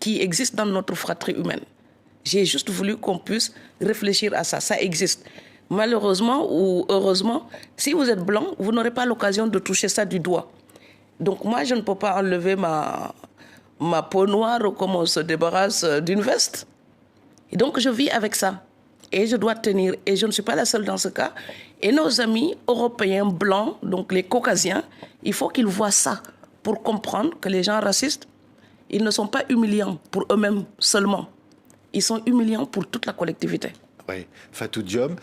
qui existe dans notre fratrie humaine. J'ai juste voulu qu'on puisse réfléchir à ça. Ça existe. Malheureusement ou heureusement, si vous êtes blanc, vous n'aurez pas l'occasion de toucher ça du doigt. Donc moi, je ne peux pas enlever ma peau noire comme on se débarrasse d'une veste. Et donc, je vis avec ça. Et je dois tenir. Et je ne suis pas la seule dans ce cas. Et nos amis européens blancs, donc les caucasiens, il faut qu'ils voient ça pour comprendre que les gens racistes, ils ne sont pas humiliants pour eux-mêmes seulement. Ils sont humiliants pour toute la collectivité. Oui. Fatou Diome,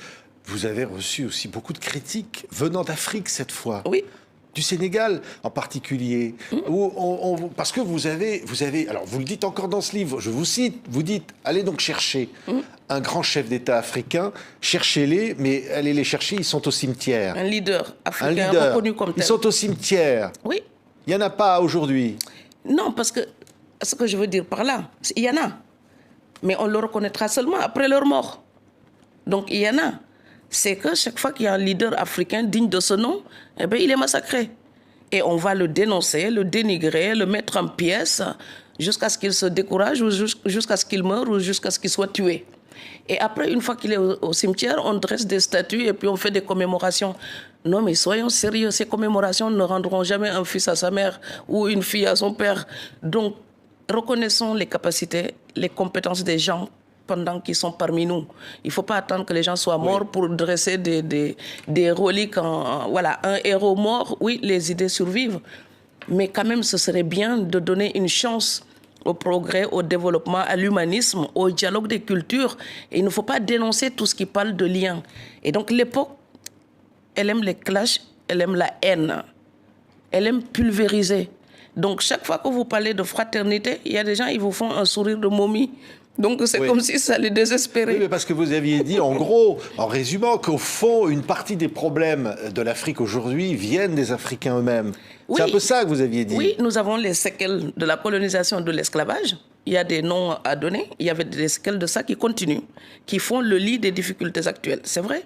vous avez reçu aussi beaucoup de critiques venant d'Afrique cette fois. Oui. Du Sénégal en particulier, parce que vous avez, alors vous le dites encore dans ce livre, je vous cite, vous dites, allez donc chercher un grand chef d'État africain, cherchez-les, mais allez les chercher, ils sont au cimetière. Un leader africain reconnu comme tel. Ils sont au cimetière. Oui. Il n'y en a pas aujourd'hui. Non, parce que ce que je veux dire par là, il y en a, mais on le reconnaîtra seulement après leur mort. Donc il y en a. C'est que chaque fois qu'il y a un leader africain digne de ce nom, eh bien, il est massacré. Et on va le dénoncer, le dénigrer, le mettre en pièces jusqu'à ce qu'il se décourage ou jusqu'à ce qu'il meure ou jusqu'à ce qu'il soit tué. Et après, une fois qu'il est au cimetière, on dresse des statues et puis on fait des commémorations. Non, mais soyons sérieux, ces commémorations ne rendront jamais un fils à sa mère ou une fille à son père. Donc, reconnaissons les capacités, les compétences des gens pendant qu'ils sont parmi nous. Il ne faut pas attendre que les gens soient morts pour dresser des reliques. Voilà, un héros mort, oui, les idées survivent. Mais quand même, ce serait bien de donner une chance au progrès, au développement, à l'humanisme, au dialogue des cultures. Et il ne faut pas dénoncer tout ce qui parle de lien. Et donc l'époque, elle aime les clashs, elle aime la haine. Elle aime pulvériser. Donc chaque fois que vous parlez de fraternité, il y a des gens, ils vous font un sourire de momie. Donc c'est comme si ça les désespérait. Oui, mais parce que vous aviez dit, en gros, en résumant, qu'au fond, une partie des problèmes de l'Afrique aujourd'hui viennent des Africains eux-mêmes. Oui. C'est un peu ça que vous aviez dit. Oui, nous avons les séquelles de la colonisation, de l'esclavage. Il y a des noms à donner. Il y avait des séquelles de ça qui continuent, qui font le lit des difficultés actuelles. C'est vrai.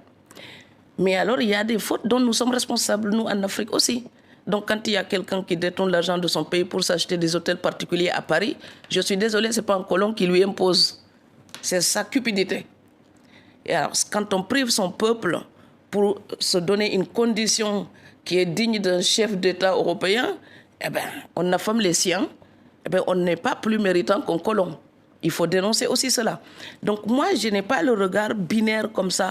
Mais alors, il y a des fautes dont nous sommes responsables, nous, en Afrique aussi. Donc, quand il y a quelqu'un qui détourne l'argent de son pays pour s'acheter des hôtels particuliers à Paris, je suis désolée, ce n'est pas un colon qui lui impose. C'est sa cupidité. Et alors, quand on prive son peuple pour se donner une condition qui est digne d'un chef d'État européen, eh bien, on affame les siens, eh bien, on n'est pas plus méritant qu'un colon. Il faut dénoncer aussi cela. Donc, moi, je n'ai pas le regard binaire comme ça.